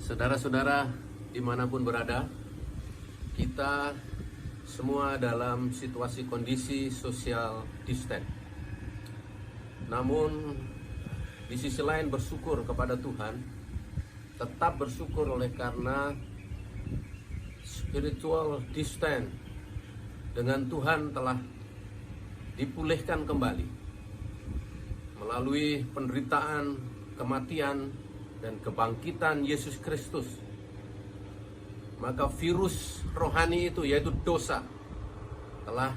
Saudara-saudara dimanapun berada, kita semua dalam situasi kondisi social distance. Namun di sisi lain bersyukur kepada Tuhan, tetap bersyukur oleh karena spiritual distance dengan Tuhan telah dipulihkan kembali melalui penderitaan, kematian, dan kebangkitan Yesus Kristus. Maka virus rohani itu, yaitu dosa, telah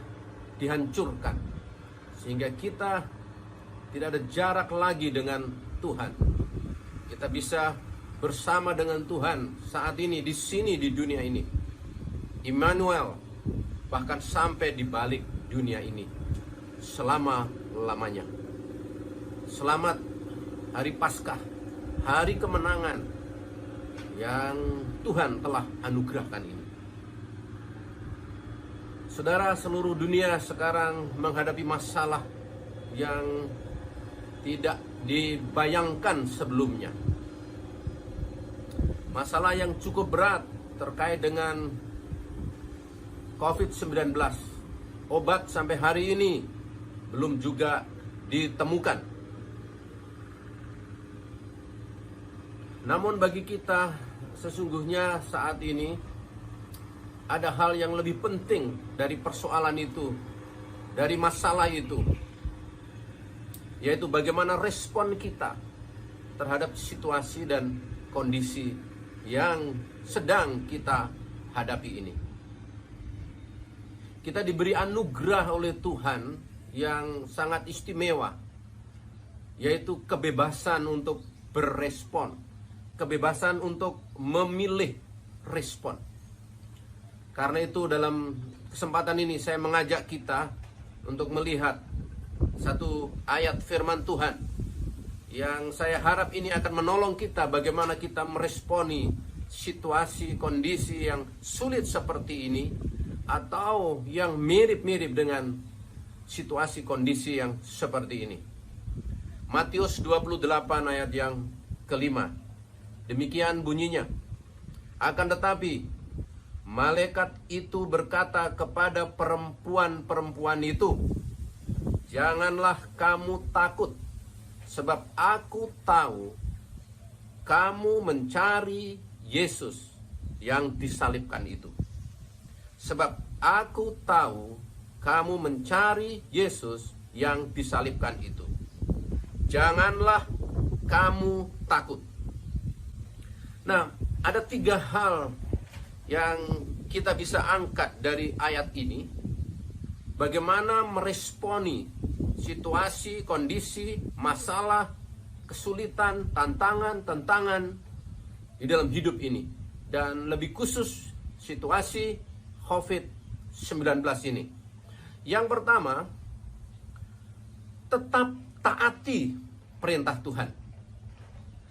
dihancurkan, sehingga kita tidak ada jarak lagi dengan Tuhan. Kita bisa bersama dengan Tuhan saat ini, di sini, di dunia ini. Immanuel, bahkan sampai di balik dunia ini selama-lamanya. Selamat hari Paskah, hari kemenangan yang Tuhan telah anugerahkan ini. Saudara, seluruh dunia sekarang menghadapi masalah yang tidak dibayangkan sebelumnya. Masalah yang cukup berat terkait dengan COVID-19. Obat sampai hari ini belum juga ditemukan. Namun bagi kita sesungguhnya saat ini ada hal yang lebih penting dari persoalan itu, dari masalah itu, yaitu bagaimana respon kita terhadap situasi dan kondisi yang sedang kita hadapi ini. Kita diberi anugerah oleh Tuhan yang sangat istimewa, yaitu kebebasan untuk berespon, kebebasan untuk memilih respon. Karena itu dalam kesempatan ini saya mengajak kita untuk melihat satu ayat firman Tuhan yang saya harap ini akan menolong kita bagaimana kita meresponi situasi kondisi yang sulit seperti ini, atau yang mirip-mirip dengan situasi kondisi yang seperti ini. Matius 28 ayat yang kelima. Demikian bunyinya. Akan tetapi malaikat itu berkata kepada perempuan-perempuan itu, janganlah kamu takut, sebab aku tahu kamu mencari Yesus yang disalibkan itu. Sebab aku tahu kamu mencari Yesus yang disalibkan itu. Janganlah kamu takut. Nah, ada 3 hal yang kita bisa angkat dari ayat ini. Bagaimana meresponi situasi, kondisi, masalah, kesulitan, tantangan di dalam hidup ini. Dan lebih khusus situasi COVID-19 ini. Yang pertama, tetap taati perintah Tuhan.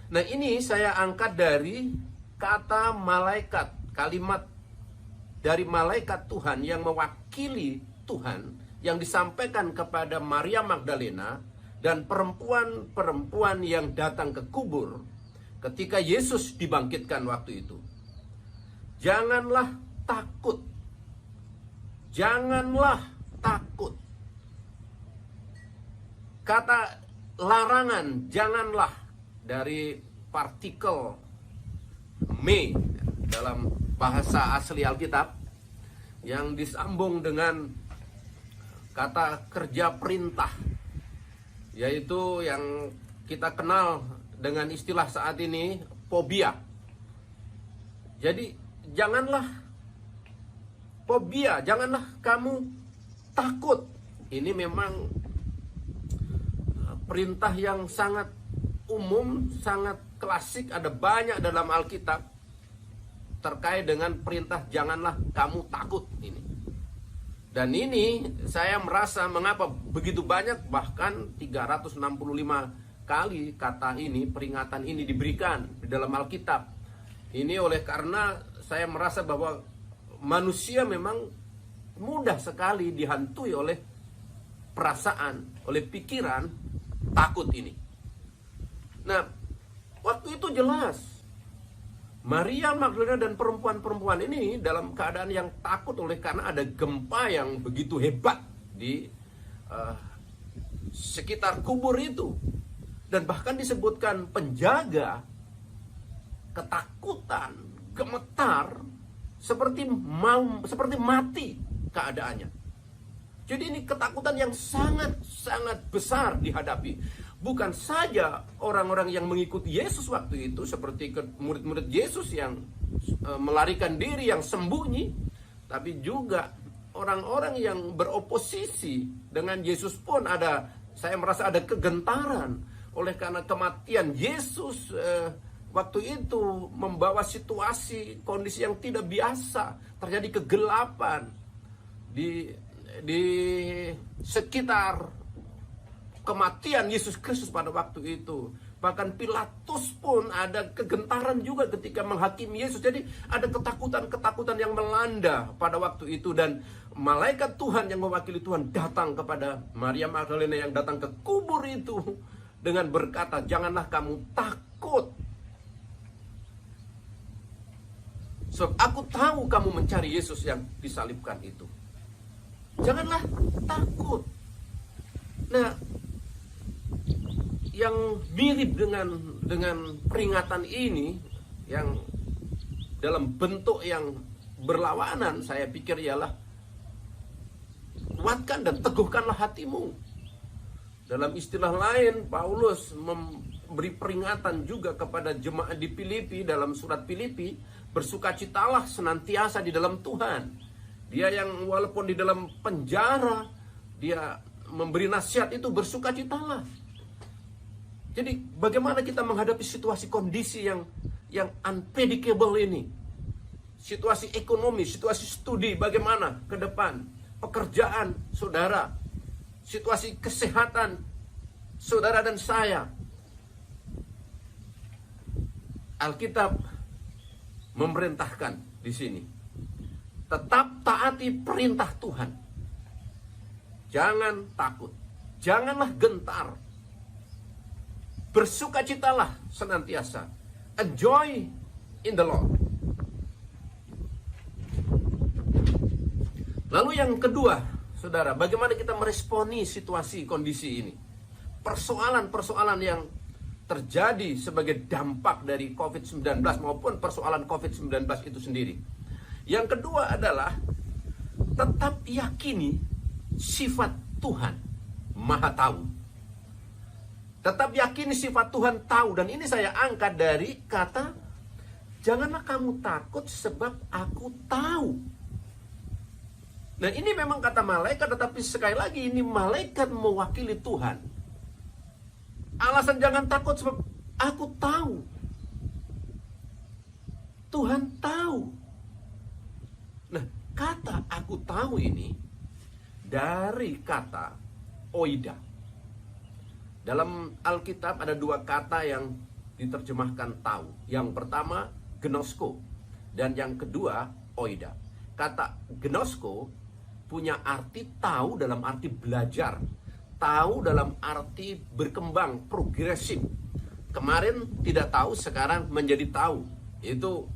Nah, ini saya angkat dari kata malaikat, kalimat dari malaikat Tuhan yang mewakili Tuhan, yang disampaikan kepada Maria Magdalena dan perempuan-perempuan yang datang ke kubur ketika Yesus dibangkitkan waktu itu. Janganlah takut. Janganlah takut. Kata larangan, janganlah, dari partikel me dalam bahasa asli Alkitab yang disambung dengan kata kerja perintah, yaitu yang kita kenal dengan istilah saat ini fobia. Jadi janganlah fobia, janganlah kamu takut. Ini memang perintah yang sangat umum, sangat klasik, ada banyak dalam Alkitab terkait dengan perintah janganlah kamu takut ini. Dan ini saya merasa mengapa begitu banyak, bahkan 365 kali kata ini, peringatan ini diberikan di dalam Alkitab. Ini oleh karena saya merasa bahwa manusia memang mudah sekali dihantui oleh perasaan, oleh pikiran takut ini. Nah, waktu itu jelas Maria Magdalena dan perempuan-perempuan ini dalam keadaan yang takut oleh karena ada gempa yang begitu hebat di sekitar kubur itu. Dan bahkan disebutkan penjaga ketakutan, gemetar, seperti mati keadaannya. Jadi ini ketakutan yang sangat besar dihadapi. Bukan saja orang-orang yang mengikuti Yesus waktu itu, seperti murid-murid Yesus yang melarikan diri, yang sembunyi, tapi juga orang-orang yang beroposisi dengan Yesus pun saya merasa ada kegentaran oleh karena kematian Yesus waktu itu membawa situasi kondisi yang tidak biasa, terjadi kegelapan di sekitar kematian Yesus Kristus pada waktu itu. Bahkan Pilatus pun ada kegentaran juga ketika menghakimi Yesus. Jadi ada ketakutan yang melanda pada waktu itu. Dan malaikat Tuhan yang mewakili Tuhan datang kepada Maria Magdalena yang datang ke kubur itu dengan berkata, "Janganlah kamu takut. Sebab aku tahu kamu mencari Yesus yang disalibkan itu. Janganlah takut." Nah, yang mirip dengan peringatan ini yang dalam bentuk yang berlawanan, saya pikir ialah kuatkan dan teguhkanlah hatimu. Dalam istilah lain, Paulus memberi peringatan juga kepada jemaat di Filipi dalam surat Filipi, bersukacitalah senantiasa di dalam Tuhan. Dia yang walaupun di dalam penjara, dia memberi nasihat itu, bersukacitalah. Jadi bagaimana kita menghadapi situasi kondisi yang unpredictable ini? Situasi ekonomi, situasi studi bagaimana ke depan, pekerjaan saudara, situasi kesehatan saudara dan saya. Alkitab memerintahkan di sini, tetap taati perintah Tuhan. Jangan takut, janganlah gentar. Bersukacitalah senantiasa. Enjoy in the Lord. Lalu yang kedua, saudara, bagaimana kita meresponi situasi kondisi ini? Persoalan-persoalan yang terjadi sebagai dampak dari COVID-19 maupun persoalan COVID-19 itu sendiri. Yang kedua adalah tetap yakini sifat Tuhan Maha Tahu. Tetap yakini sifat Tuhan tahu. Dan ini saya angkat dari kata, janganlah kamu takut sebab aku tahu. Nah, ini memang kata malaikat, tetapi sekali lagi ini malaikat mewakili Tuhan. Alasan jangan takut sebab aku tahu. Tuhan tahu. Nah, kata aku tahu ini dari kata oida. Dalam Alkitab ada dua kata yang diterjemahkan tahu. Yang pertama gnosko dan yang kedua oida. Kata gnosko punya arti tahu dalam arti belajar, tahu dalam arti berkembang, progresif. Kemarin tidak tahu, sekarang menjadi tahu. Itu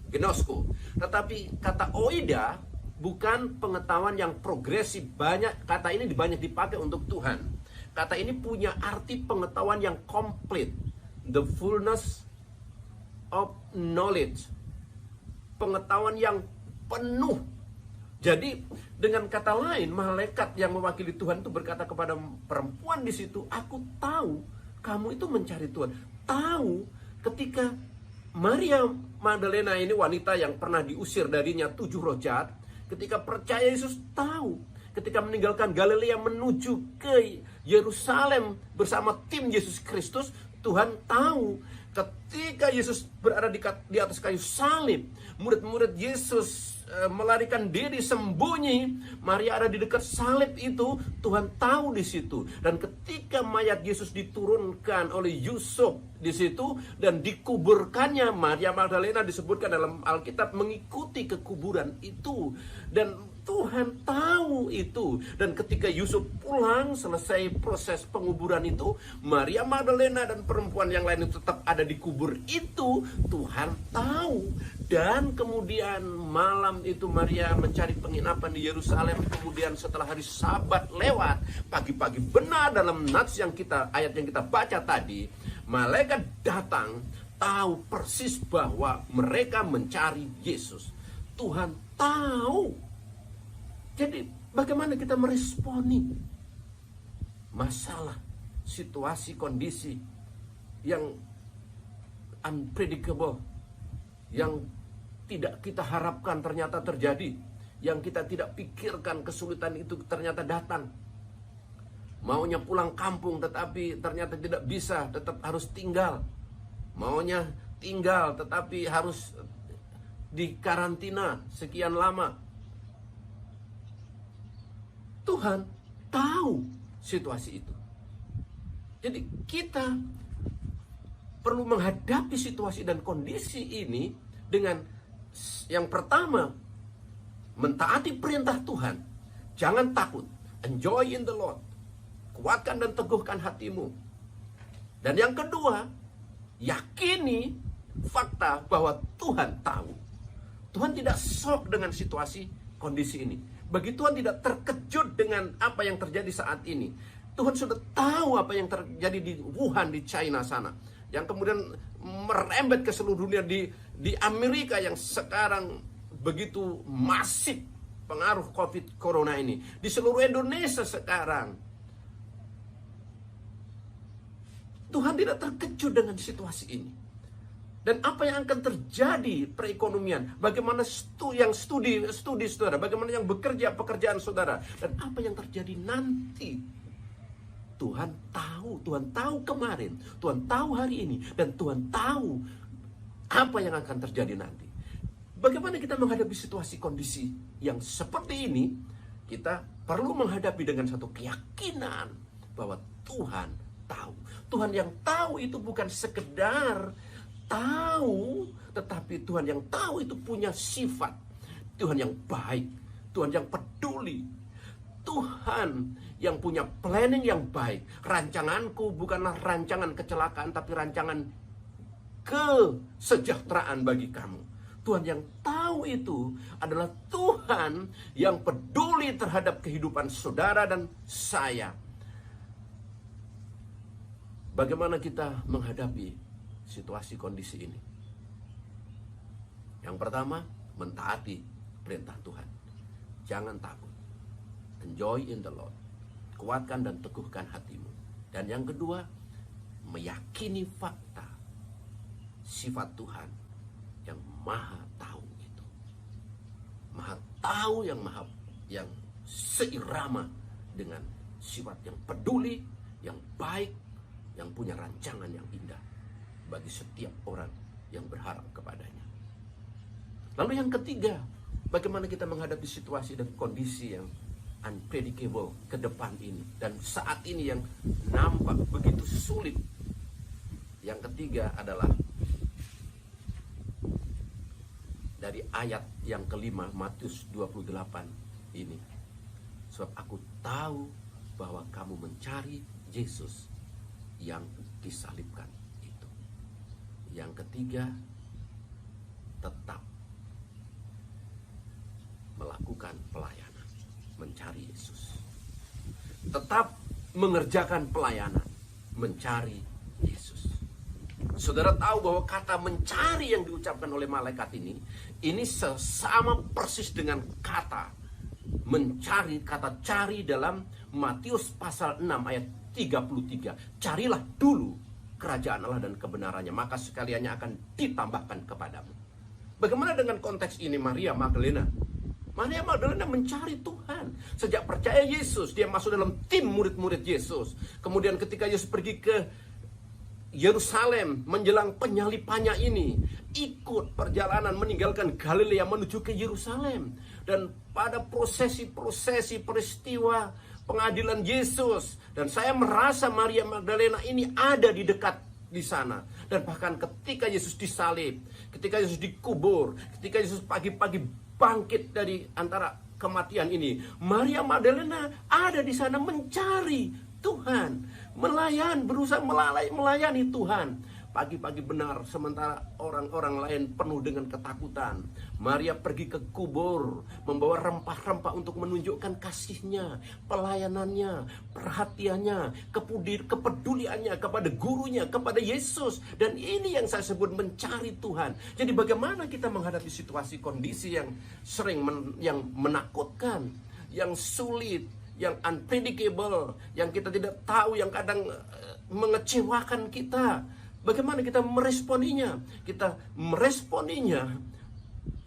gnosko. Tetapi kata oida bukan pengetahuan yang progresif. Kata ini banyak dipakai untuk Tuhan. Kata ini punya arti pengetahuan yang komplit. The fullness of knowledge. Pengetahuan yang penuh. Jadi dengan kata lain, malaikat yang mewakili Tuhan itu berkata kepada perempuan di situ, aku tahu kamu itu mencari Tuhan. Tahu ketika Maria Magdalena ini wanita yang pernah diusir darinya 7 roh jahat, ketika percaya Yesus tahu. Ketika meninggalkan Galilea menuju ke Yerusalem bersama tim Yesus Kristus, Tuhan tahu ketika Yesus berada di atas kayu salib, murid-murid Yesus melarikan diri sembunyi, Maria ada di dekat salib itu, Tuhan tahu di situ. Dan ketika mayat Yesus diturunkan oleh Yusuf di situ dan dikuburkannya, Maria Magdalena disebutkan dalam Alkitab mengikuti kekuburan itu. Dan Tuhan tahu itu. Dan ketika Yusuf pulang selesai proses penguburan itu, Maria Magdalena dan perempuan yang lain itu tetap ada di kubur itu. Tuhan tahu. Dan kemudian malam itu Maria mencari penginapan di Yerusalem. Kemudian setelah hari Sabat lewat, pagi-pagi benar dalam ayat yang kita baca tadi, malaikat datang, tahu persis bahwa mereka mencari Yesus. Tuhan tahu. Jadi bagaimana kita meresponi masalah, situasi, kondisi yang unpredictable, yang tidak kita harapkan ternyata terjadi, yang kita tidak pikirkan kesulitan itu ternyata datang. Maunya pulang kampung tetapi ternyata tidak bisa, tetap harus tinggal. Maunya tinggal tetapi harus di karantina sekian lama. Tuhan tahu situasi itu. Jadi kita perlu menghadapi situasi dan kondisi ini dengan yang pertama, mentaati perintah Tuhan. Jangan takut. Enjoy in the Lord. Kuatkan dan teguhkan hatimu. Dan yang kedua, yakini fakta bahwa Tuhan tahu. Tuhan tidak shock dengan situasi kondisi ini. Bagi Tuhan tidak terkejut dengan apa yang terjadi saat ini. Tuhan sudah tahu apa yang terjadi di Wuhan, di China sana. Yang kemudian merembet ke seluruh dunia, di Amerika yang sekarang begitu masif pengaruh COVID Corona ini. Di seluruh Indonesia sekarang. Tuhan tidak terkejut dengan situasi ini. Dan apa yang akan terjadi perekonomian, bagaimana studi saudara, bagaimana yang bekerja pekerjaan saudara, dan apa yang terjadi nanti. Tuhan tahu kemarin, Tuhan tahu hari ini, dan Tuhan tahu apa yang akan terjadi nanti. Bagaimana kita menghadapi situasi kondisi yang seperti ini? Kita perlu menghadapi dengan satu keyakinan bahwa Tuhan tahu. Tuhan yang tahu itu bukan sekedar tahu, tetapi Tuhan yang tahu itu punya sifat. Tuhan yang baik, Tuhan yang peduli, Tuhan yang punya planning yang baik. Rancanganku bukanlah rancangan kecelakaan, tapi rancangan kesejahteraan bagi kamu. Tuhan yang tahu itu adalah Tuhan yang peduli terhadap kehidupan saudara dan saya. Bagaimana kita menghadapi situasi kondisi ini? Yang pertama, mentaati perintah Tuhan. Jangan takut. Enjoy in the Lord. Kuatkan dan teguhkan hatimu. Dan yang kedua, meyakini fakta sifat Tuhan yang maha tahu itu. Maha tahu yang seirama dengan sifat yang peduli, yang baik, yang punya rancangan yang indah bagi setiap orang yang berharap kepadanya. Lalu yang ketiga, bagaimana kita menghadapi situasi dan kondisi yang unpredictable ke depan ini, dan saat ini yang nampak begitu sulit. Yang ketiga adalah dari ayat yang kelima, Matius 28 ini. Sebab aku tahu bahwa kamu mencari Yesus yang disalibkan. Yang ketiga, tetap melakukan pelayanan, mencari Yesus. Tetap mengerjakan pelayanan, mencari Yesus. Saudara tahu bahwa kata mencari yang diucapkan oleh malaikat ini sama persis dengan kata mencari, kata cari dalam Matius pasal 6 ayat 33. Carilah dulu kerajaan Allah dan kebenarannya, maka sekaliannya akan ditambahkan kepadamu. Bagaimana dengan konteks ini Maria Magdalena? Maria Magdalena mencari Tuhan. Sejak percaya Yesus, dia masuk dalam tim murid-murid Yesus. Kemudian ketika Yesus pergi ke Yerusalem menjelang penyalipannya ini, ikut perjalanan meninggalkan Galilea menuju ke Yerusalem. Dan pada prosesi-prosesi peristiwa pengadilan Yesus, dan saya merasa Maria Magdalena ini ada di dekat di sana. Dan bahkan ketika Yesus disalib, ketika Yesus dikubur, ketika Yesus pagi-pagi bangkit dari antara kematian ini, Maria Magdalena ada di sana mencari Tuhan, berusaha melayani Tuhan. Pagi-pagi benar, sementara orang-orang lain penuh dengan ketakutan, Maria pergi ke kubur, membawa rempah-rempah untuk menunjukkan kasihnya, pelayanannya, perhatiannya, kepeduliannya kepada gurunya, kepada Yesus. Dan ini yang saya sebut mencari Tuhan. Jadi bagaimana kita menghadapi situasi kondisi yang sering yang menakutkan, yang sulit, yang unpredictable, yang kita tidak tahu, yang kadang mengecewakan kita. Bagaimana kita meresponinya? Kita meresponinya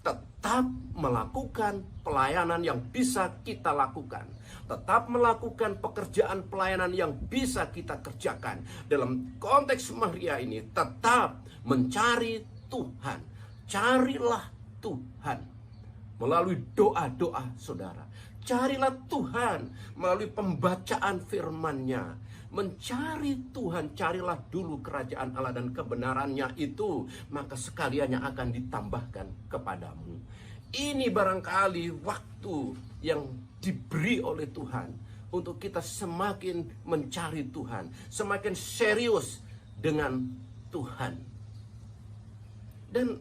tetap melakukan pelayanan yang bisa kita lakukan. Tetap melakukan pekerjaan pelayanan yang bisa kita kerjakan. Dalam konteks Maria ini, tetap mencari Tuhan. Carilah Tuhan melalui doa-doa saudara. Carilah Tuhan melalui pembacaan firman-Nya. Mencari Tuhan, carilah dulu kerajaan Allah dan kebenarannya itu, maka sekaliannya akan ditambahkan kepadamu. Ini barangkali waktu yang diberi oleh Tuhan untuk kita semakin mencari Tuhan, semakin serius dengan Tuhan. Dan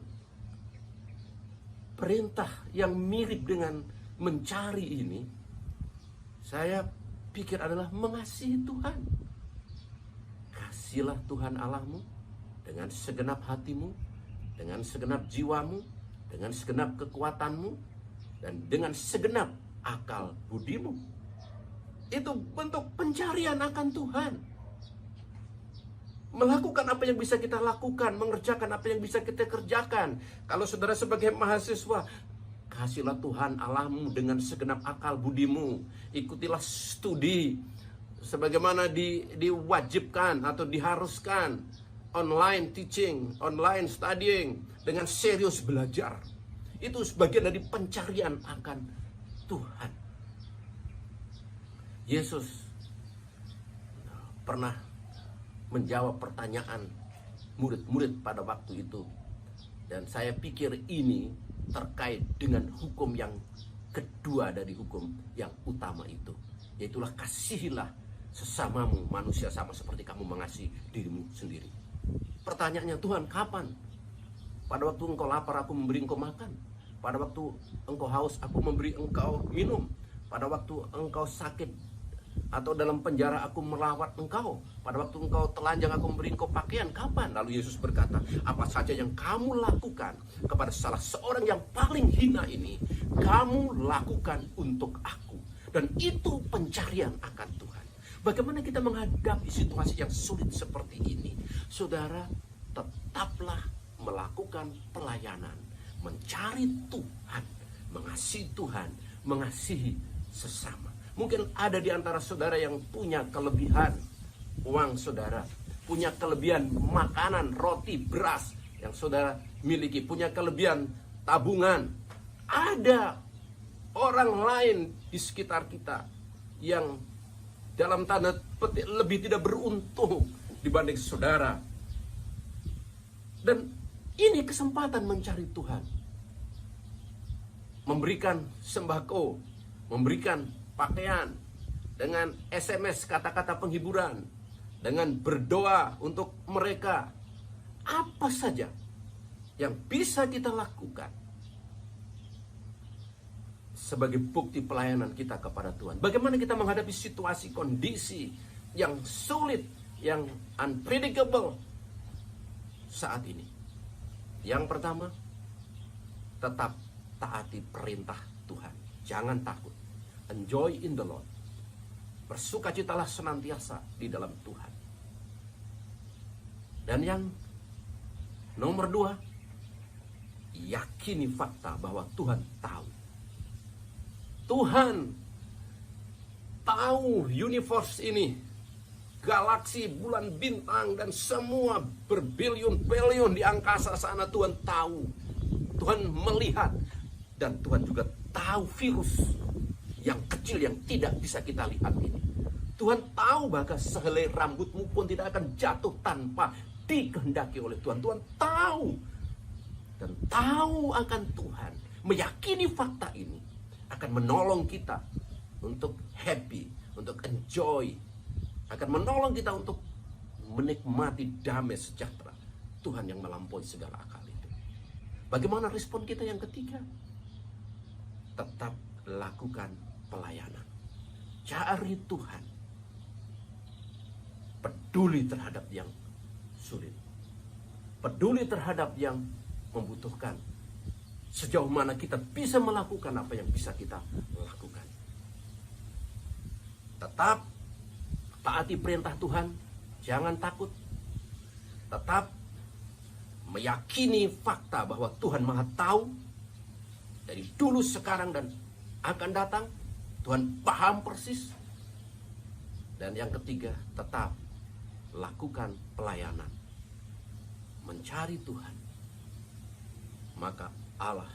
perintah yang mirip dengan mencari ini, saya pikir adalah mengasihi Tuhan. Kasihilah Tuhan Allahmu dengan segenap hatimu, dengan segenap jiwamu, dengan segenap kekuatanmu, dan dengan segenap akal budimu. Itu bentuk pencarian akan Tuhan. Melakukan apa yang bisa kita lakukan, mengerjakan apa yang bisa kita kerjakan. Kalau saudara sebagai mahasiswa, kasihlah Tuhan Allahmu dengan segenap akal budimu. Ikutilah studi sebagaimana diwajibkan atau diharuskan, online teaching, online studying, dengan serius belajar. Itu sebagian dari pencarian akan Tuhan. Yesus pernah menjawab pertanyaan murid-murid pada waktu itu. Dan saya pikir ini terkait dengan hukum yang kedua dari hukum yang utama itu. Yaitulah kasihilah sesamamu manusia sama seperti kamu mengasihi dirimu sendiri. Pertanyaannya, Tuhan, kapan? Pada waktu engkau lapar aku memberi engkau makan. Pada waktu engkau haus aku memberi engkau minum. Pada waktu engkau sakit atau dalam penjara aku merawat engkau. Pada waktu engkau telanjang aku memberi engkau pakaian. Kapan? Lalu Yesus berkata, apa saja yang kamu lakukan kepada salah seorang yang paling hina ini, kamu lakukan untuk aku. Dan itu pencarian akan Tuhan. Bagaimana kita menghadapi situasi yang sulit seperti ini? Saudara, tetaplah melakukan pelayanan, mencari Tuhan, mengasihi Tuhan, mengasihi sesama. Mungkin ada di antara saudara yang punya kelebihan uang saudara, punya kelebihan makanan, roti, beras yang saudara miliki, punya kelebihan tabungan. Ada orang lain di sekitar kita yang dalam tanda petik lebih tidak beruntung dibanding saudara. Dan ini kesempatan mencari Tuhan. Memberikan sembako, memberikan pakaian, dengan SMS kata-kata penghiburan, dengan berdoa untuk mereka. Apa saja yang bisa kita lakukan sebagai bukti pelayanan kita kepada Tuhan. Bagaimana kita menghadapi situasi, kondisi yang sulit, yang unpredictable saat ini. Yang pertama, tetap taati perintah Tuhan. Jangan takut. Enjoy in the Lord. Bersukacitalah senantiasa di dalam Tuhan. Dan yang nomor 2, yakini fakta bahwa Tuhan tahu. Tuhan tahu universe ini, galaksi, bulan, bintang, dan semua berbilion-bilion di angkasa sana. Tuhan tahu, Tuhan melihat, dan Tuhan juga tahu virus yang kecil yang tidak bisa kita lihat ini. Tuhan tahu bahkan sehelai rambutmu pun tidak akan jatuh tanpa dikehendaki oleh Tuhan. Tuhan tahu, dan tahu akan Tuhan, meyakini fakta ini. akan menolong kita untuk happy, untuk enjoy, akan menolong kita untuk menikmati damai sejahtera Tuhan yang melampaui segala akal itu. Bagaimana respon kita yang ketiga? Tetap lakukan pelayanan. Cari Tuhan. Peduli terhadap yang sulit. Peduli terhadap yang membutuhkan. Sejauh mana kita bisa melakukan apa yang bisa kita lakukan. Tetap taati perintah Tuhan, jangan takut. Tetap meyakini fakta bahwa Tuhan Maha Tahu dari dulu, sekarang, dan akan datang. Tuhan paham persis. Dan yang ketiga, tetap lakukan pelayanan. Mencari Tuhan. Maka Allah,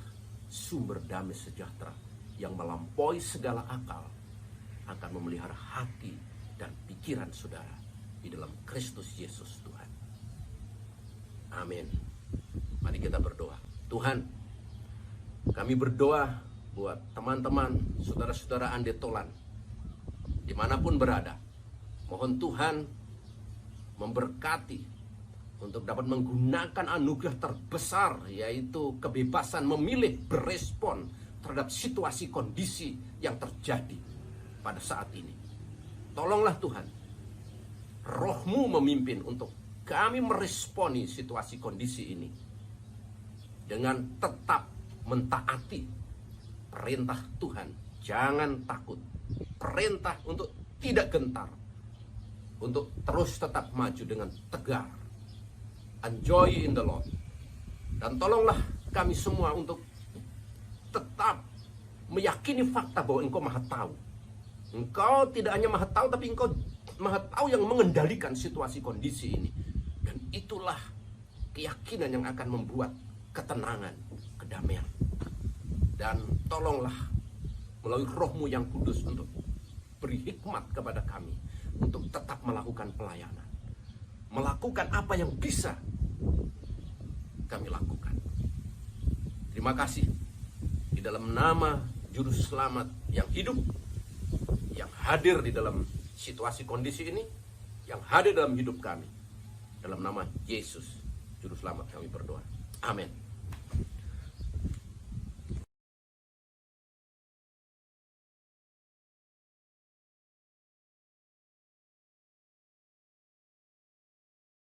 sumber damai sejahtera yang melampaui segala akal, akan memelihara hati dan pikiran saudara di dalam Kristus Yesus Tuhan. Amin. Mari kita berdoa. Tuhan, kami berdoa buat teman-teman, saudara-saudara Andetolan, dimanapun berada. Mohon Tuhan memberkati untuk dapat menggunakan anugerah terbesar, yaitu kebebasan memilih berespon terhadap situasi kondisi yang terjadi pada saat ini. Tolonglah Tuhan, Roh-Mu memimpin untuk kami meresponi situasi kondisi ini dengan tetap mentaati perintah Tuhan. Jangan takut. Perintah untuk tidak gentar, untuk terus tetap maju dengan tegar. Enjoy in the Lord. Dan tolonglah kami semua untuk tetap meyakini fakta bahwa Engkau Maha Tahu. Engkau tidak hanya Maha Tahu, tapi Engkau Maha Tahu yang mengendalikan situasi kondisi ini. Dan itulah keyakinan yang akan membuat ketenangan, kedamaian. Dan tolonglah melalui Roh-Mu yang kudus untuk beri hikmat kepada kami untuk tetap melakukan pelayanan. Melakukan apa yang bisa kami lakukan. Terima kasih. Di dalam nama Juru Selamat yang hidup, yang hadir di dalam situasi kondisi ini, yang hadir dalam hidup kami. Dalam nama Yesus, Juru Selamat, kami berdoa. Amin.